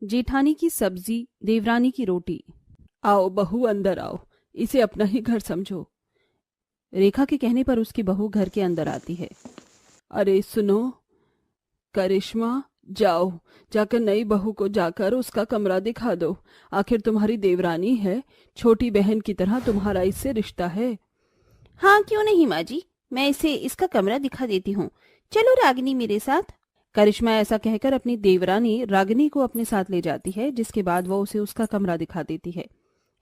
जेठानी की सब्जी, देवरानी की रोटी। आओ बहू, अंदर आओ, इसे अपना ही घर समझो। रेखा के कहने पर उसकी बहू घर के अंदर आती है। अरे सुनो करिश्मा, जाओ जाकर नई बहू को जाकर उसका कमरा दिखा दो। आखिर तुम्हारी देवरानी है, छोटी बहन की तरह तुम्हारा इससे रिश्ता है। हाँ क्यों नहीं माँ जी, मैं इसे इसका कमरा दिखा देती हूँ। चलो रागिनी मेरे साथ। करिश्मा ऐसा कहकर अपनी देवरानी रागिनी को अपने साथ ले जाती है, जिसके बाद वो उसे उसका कमरा दिखा देती है।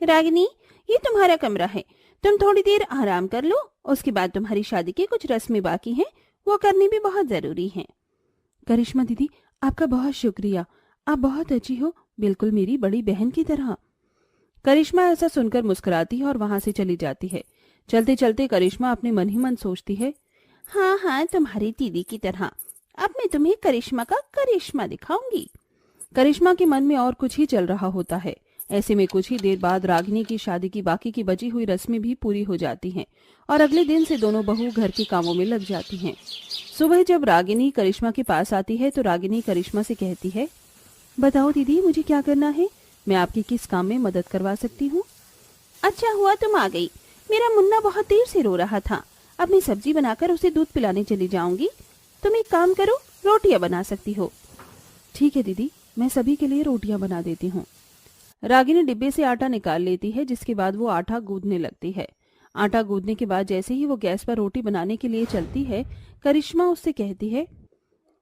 रागिनी, ये तुम्हारा कमरा है, तुम थोड़ी देर आराम कर लो, उसके बाद तुम्हारी शादी की कुछ रस्में बाकी हैं, वो करनी भी बहुत जरूरी है। करिश्मा दीदी, आपका बहुत शुक्रिया, आप बहुत अच्छी हो, बिल्कुल मेरी बड़ी बहन की तरह। करिश्मा ऐसा सुनकर मुस्कुराती है और वहां से चली जाती है। चलते चलते करिश्मा अपने मन ही मन सोचती है, हाँ हाँ, तुम्हारी दीदी की तरह अब मैं तुम्हें करिश्मा का करिश्मा दिखाऊंगी। करिश्मा के मन में और कुछ ही चल रहा होता है। ऐसे में कुछ ही देर बाद रागिनी की शादी की बाकी की बची हुई रस्में भी पूरी हो जाती हैं और अगले दिन से दोनों बहू घर के कामों में लग जाती हैं। सुबह जब रागिनी करिश्मा के पास आती है तो रागिनी करिश्मा से कहती है, बताओ दीदी, मुझे क्या करना है? मैं आपकी किस काम में मदद करवा सकती हूँ? अच्छा हुआ तुम आ गई, मेरा मुन्ना बहुत देर से रो रहा था। अब मैं सब्जी बनाकर उसे दूध पिलाने चली जाऊंगी। तुम एक काम करो, रोटियां बना सकती हो। ठीक है दीदी, मैं सभी के लिए रोटियां बना देती हूँ। रागिनी डिब्बे से आटा निकाल लेती है, जिसके बाद वो आटा गूंदने लगती है। आटा गूंदने के बाद जैसे ही वो गैस पर रोटी बनाने के लिए चलती है, करिश्मा उससे कहती है,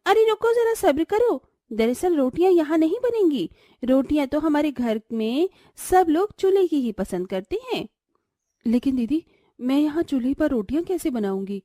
अरे रुको जरा, सब्र करो। दरअसल रोटियां यहाँ नहीं बनेंगी, रोटियां तो हमारे घर में सब लोग चूल्हे की ही पसंद करते हैं। लेकिन दीदी, मैं यहाँ चूल्हे पर रोटियां कैसे बनाऊंगी?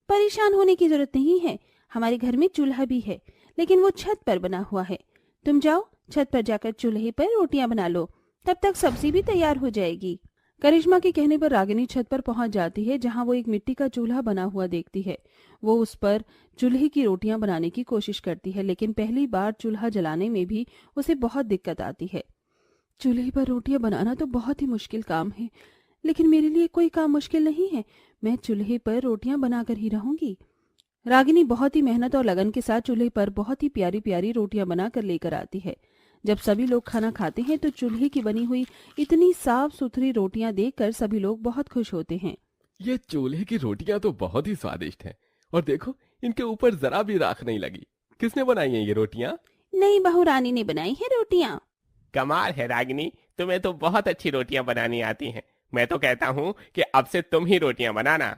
परेशान होने की जरूरत नहीं है, हमारे घर में चूल्हा भी है, लेकिन वो छत पर बना हुआ है। तुम जाओ, छत पर जाकर चूल्हे पर रोटियां बना लो, तब तक सब्जी भी तैयार हो जाएगी। करिश्मा के कहने पर रागिनी छत पर पहुंच जाती है, जहां वो एक मिट्टी का चूल्हा बना हुआ देखती है। वो उस पर चूल्हे की रोटियां बनाने की कोशिश करती है, लेकिन पहली बार चूल्हा जलाने में भी उसे बहुत दिक्कत आती है। चूल्हे पर रोटियां बनाना तो बहुत ही मुश्किल काम है, लेकिन मेरे लिए कोई काम मुश्किल नहीं है। मैं चूल्हे पर रोटियां बनाकर ही रहूंगी। रागिनी बहुत ही मेहनत और लगन के साथ चूल्हे पर बहुत ही प्यारी प्यारी रोटियां बनाकर लेकर आती है। जब सभी लोग खाना खाते हैं तो चूल्हे की बनी हुई इतनी साफ सुथरी रोटियां देखकर सभी लोग बहुत खुश होते हैं। ये चूल्हे की रोटियां तो बहुत ही स्वादिष्ट हैं। और देखो, इनके ऊपर जरा भी राख नहीं लगी। किसने बनाई हैं ये रोटियां? नई बहू रानी ने बनाई है रोटियां। कमाल है रागिनी, तुम्हें तो बहुत अच्छी रोटियां बनानी आती हैं। मैं तो कहता हूँ कि अब से तुम ही रोटियां बनाना।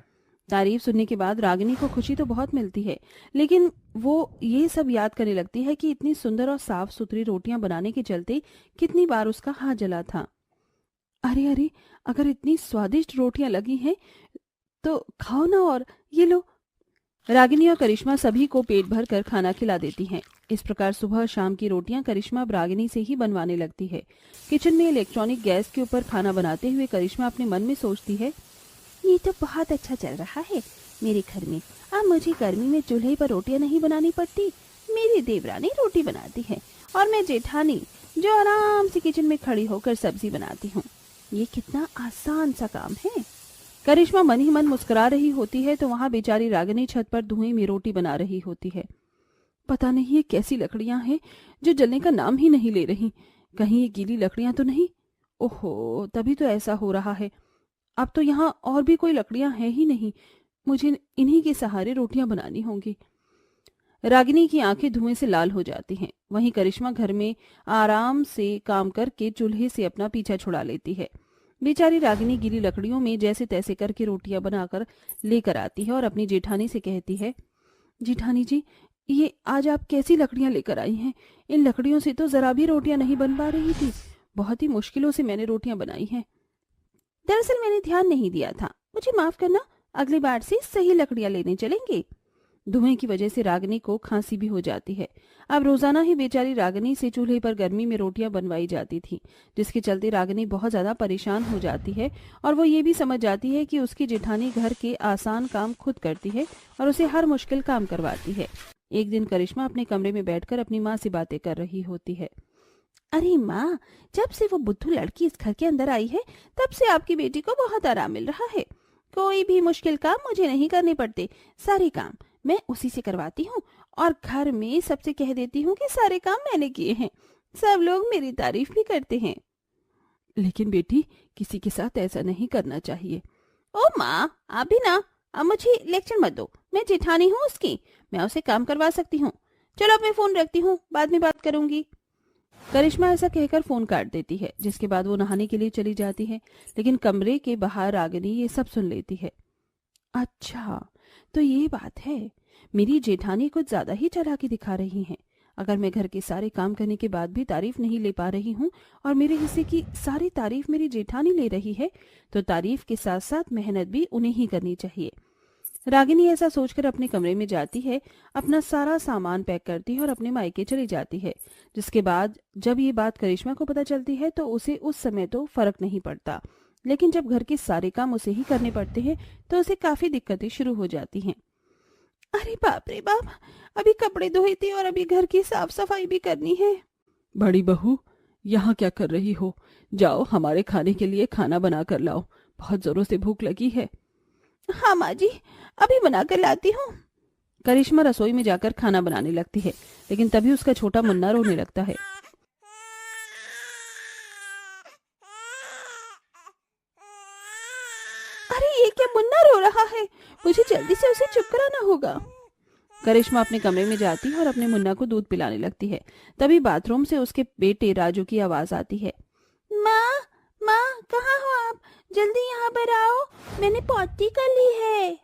तारीफ सुनने के बाद रागिनी को खुशी तो बहुत मिलती है, लेकिन वो ये सब याद करने लगती है कि इतनी सुंदर और साफ सुथरी रोटियां बनाने के चलते कितनी बार उसका हाथ जला था। अरे अरे, अगर इतनी स्वादिष्ट रोटियां लगी हैं तो खाओ ना, और ये लो। रागिनी और करिश्मा सभी को पेट भर कर खाना खिला देती हैं। इस प्रकार सुबह और शाम की रोटियां करिश्मा अब रागिनी से ही बनवाने लगती है। किचन में इलेक्ट्रॉनिक गैस के ऊपर खाना बनाते हुए करिश्मा अपने मन में सोचती है, ये तो बहुत अच्छा चल रहा है मेरे घर में। अब मुझे गर्मी में चूल्हे पर रोटियां नहीं बनानी पड़ती, मेरी देवरानी रोटी बनाती है और मैं जेठानी जो आराम से किचन में खड़ी होकर सब्जी बनाती हूँ। ये कितना आसान सा काम है। करिश्मा मन ही मन मुस्कुरा रही होती है तो वहां बेचारी रागिनी छत पर धुएं में रोटी बना रही होती है। पता नहीं ये कैसी लकड़ियां हैं जो जलने का नाम ही नहीं ले रही। कहीं ये गीली लकड़ियां तो नहीं? ओहो, तभी तो ऐसा हो रहा है। अब तो यहाँ और भी कोई लकड़ियां हैं ही नहीं, मुझे इन्हीं के सहारे रोटियां बनानी होंगी। रागिनी की आंखें धुएं से लाल हो जाती हैं। वहीं करिश्मा घर में आराम से काम करके चूल्हे से अपना पीछा छुड़ा लेती है। बेचारी रागिनी गीली लकड़ियों में जैसे तैसे करके रोटियां बनाकर लेकर आती है और अपनी जेठानी से कहती है, जेठानी जी, ये आज आप कैसी लकड़ियां लेकर आई हैं? इन लकड़ियों से तो जरा भी रोटियां नहीं बन पा रही थी। बहुत ही मुश्किलों से मैंने रोटियां बनाई हैं। दरअसल मैंने ध्यान नहीं दिया था, मुझे माफ करना, अगली बार से सही लकड़ियां लेने चलेंगे। धुएं की वजह से रागिनी को खांसी भी हो जाती है। अब रोजाना ही बेचारी रागिनी से चूल्हे पर गर्मी में रोटियां बनवाई जाती थी, जिसके चलते रागिनी बहुत ज्यादा परेशान हो जाती है और वो ये भी समझ जाती है कि उसकी जेठानी घर के आसान काम खुद करती है और उसे हर मुश्किल काम करवाती है। एक दिन करिश्मा अपने कमरे में बैठकर अपनी माँ से बातें कर रही होती है। अरे माँ, जब से वो बुद्धू लड़की इस घर के अंदर आई है तब से आपकी बेटी को बहुत आराम मिल रहा है। कोई भी मुश्किल काम मुझे नहीं करने पड़ते, सारे काम मैं उसी से करवाती हूँ और घर में सबसे कह देती हूँ कि सारे काम मैंने किए हैं। सब लोग मेरी तारीफ भी करते हैं। लेकिन बेटी, किसी के साथ ऐसा नहीं करना चाहिए। ओ माँ, आप भी ना, अब मुझे लेक्चर मत दो। मैं जेठानी हूँ उसकी, मैं उसे काम करवा सकती हूँ। चलो अब मैं फोन रखती हूँ, बाद में बात करूंगी। करिश्मा ऐसा कहकर फोन काट देती है, जिसके बाद वो नहाने के लिए चली जाती है। लेकिन कमरे के बाहर रागिनी ये सब सुन लेती है। अच्छा, तो ये बात है। मेरी जेठानी कुछ ज्यादा ही चालाकी दिखा रही हैं। अगर मैं घर के सारे काम करने के बाद भी तारीफ नहीं ले पा रही हूँ और मेरे हिस्से की सारी तारीफ मेरी जेठानी ले रही है, तो तारीफ के साथ साथ मेहनत भी उन्हें ही करनी चाहिए। रागिनी ऐसा सोचकर अपने कमरे में जाती है, अपना सारा सामान पैक करती है और अपने मायके चली जाती है। जिसके बाद जब ये बात करिश्मा को पता चलती है तो उसे उस समय तो फर्क नहीं पड़ता, लेकिन जब घर के सारे काम उसे ही करने पड़ते हैं तो उसे काफी दिक्कतें शुरू हो जाती हैं। अरे बाप रे बाप, अभी कपड़े धोए थे और अभी घर की साफ सफाई भी करनी है। बड़ी बहू, यहाँ क्या कर रही हो? जाओ, हमारे खाने के लिए खाना बना कर लाओ, बहुत जोरों से भूख लगी है। हाँ माँ जी, अभी बना कर लाती हूँ। करिश्मा रसोई में जाकर खाना बनाने लगती है, लेकिन तभी उसका छोटा मुन्ना रोने लगता है। अरे ये क्या, मुन्ना रो रहा है? मुझे जल्दी से उसे चुप कराना होगा। करिश्मा अपने कमरे में जाती है और अपने मुन्ना को दूध पिलाने लगती है। तभी बाथरूम से उसके बेटे राजू की आवाज आती है। माँ, माँ कहाँ हो आप? जल्दी यहाँ पर आओ, मैंने पॉटी कर ली है।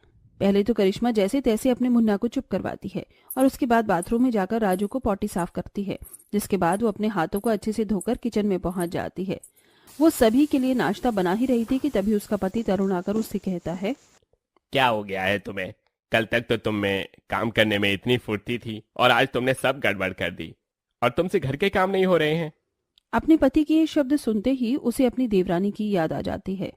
पहले तो करिश्मा जैसे तैसे अपने मुन्ना को चुप करवाती है और उसके बाद बाथरूम में जाकर राजू को पॉटी साफ करती है। जिसके बाद वो अपने हाथों को अच्छे से धोकर किचन में पहुंच जाती है। वो सभी के लिए नाश्ता बना ही रही थी कि तभी उसका पति तरुण आकर उससे कहता है, क्या हो गया है तुम्हें? कल तक तो तुम में काम करने में इतनी फुर्ती थी और आज तुमने सब गड़बड़ कर दी और तुमसे घर के काम नहीं हो रहे हैं। अपने पति के ये शब्द सुनते ही उसे अपनी देवरानी की याद आ जाती है।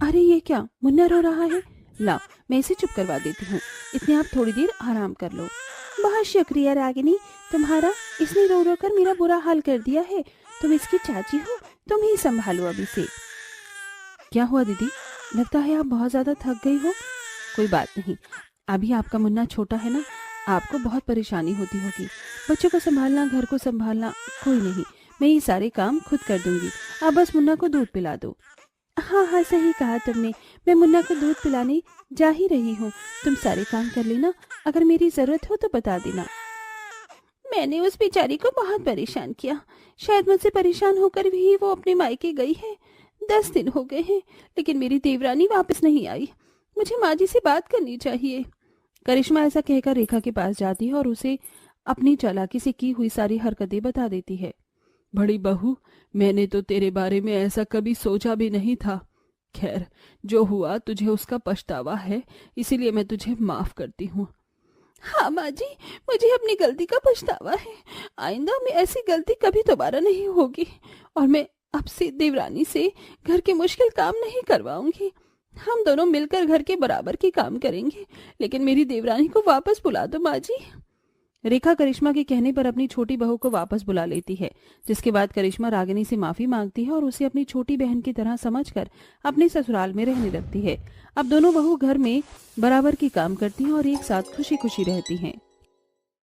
अरे ये क्या, मुन्ना रो रहा है? लाओ, मैं इसे चुप करवा देती हूँ, इतने आप थोड़ी देर आराम कर लो। बहुत शुक्रिया रागिनी तुम्हारा, इसने रो रो कर मेरा बुरा हाल कर दिया है। तुम इसकी चाची हो, तुम ही संभालो अभी से। क्या हुआ दीदी? लगता है आप बहुत ज्यादा थक गई हो। कोई बात नहीं, अभी आपका मुन्ना छोटा है ना, आपको बहुत परेशानी होती होगी। बच्चों को संभालना, घर को संभालना, कोई नहीं, मैं ये सारे काम खुद कर दूंगी। आप बस मुन्ना को दूध पिला दो। हाँ हाँ, सही कहा तुमने, मैं मुन्ना को दूध पिलाने जा ही रही हूँ। तुम सारे काम कर लेना, अगर मेरी जरूरत हो तो बता देना। मैंने उस बेचारी को बहुत परेशान किया, शायद मुझसे परेशान होकर भी वो अपने मायके गई है। 10 दिन हो गए हैं, लेकिन मेरी देवरानी वापस नहीं आई। मुझे माँ जी से बात करनी चाहिए। करिश्मा ऐसा कहकर रेखा के पास जाती है और उसे अपनी चालाकी से की हुई सारी हरकतें बता देती है। बड़ी बहू, मैंने तो तेरे बारे में ऐसा कभी सोचा भी नहीं था। खैर, जो हुआ तुझे उसका पछतावा है, इसीलिए मैं तुझे माफ करती हूँ। हाँ माँ जी, मुझे अपनी गलती का पछतावा है। आइंदा में ऐसी गलती कभी दोबारा नहीं होगी और मैं अब से देवरानी से घर के मुश्किल काम नहीं करवाऊंगी। हम दोनों मिलकर घर के बराबर के काम करेंगे, लेकिन मेरी देवरानी को वापस बुला दो माँ जी। रेखा करिश्मा के कहने पर अपनी छोटी बहू को वापस बुला लेती है, जिसके बाद करिश्मा रागिनी से माफी मांगती है और उसे अपनी छोटी बहन की तरह समझकर अपने ससुराल में रहने लगती है। अब दोनों बहू घर में बराबर की काम करती हैं और एक साथ खुशी खुशी रहती हैं।